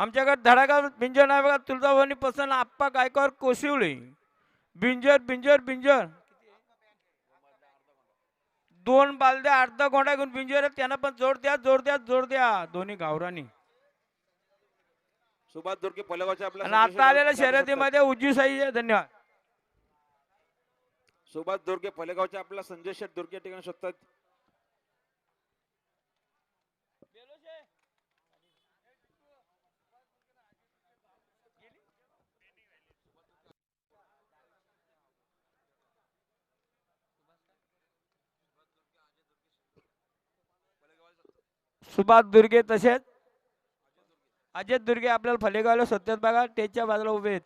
आमच्याकडे धडाका बिंजर नाही बघा. तुळजाभवानी पसंत आप्पा गायकवाड कोशिवळे. बिंजर बिंजर बिंजर 2 बालद्या अर्धा गोंडा घेऊन बिंजर त्यांना पण जोड द्या जोड द्या जोड द्या दोन्ही गावरानी. सुभाष दुर्गे पलेगावच्या आपल्या आणि आता आलेल्या शर्यतीमध्ये उज्जू साई. धन्यवाद. सुभाष दुर्गे पलेगावचे आपला संजय शेठ दुर्गे या ठिकाणी शोधतात. सुभाष दुर्गे तसेच अजय दुर्गे आपल्याला फलेगावला सत्यात बघा. त्याच्या बाजूला उभे आहेत.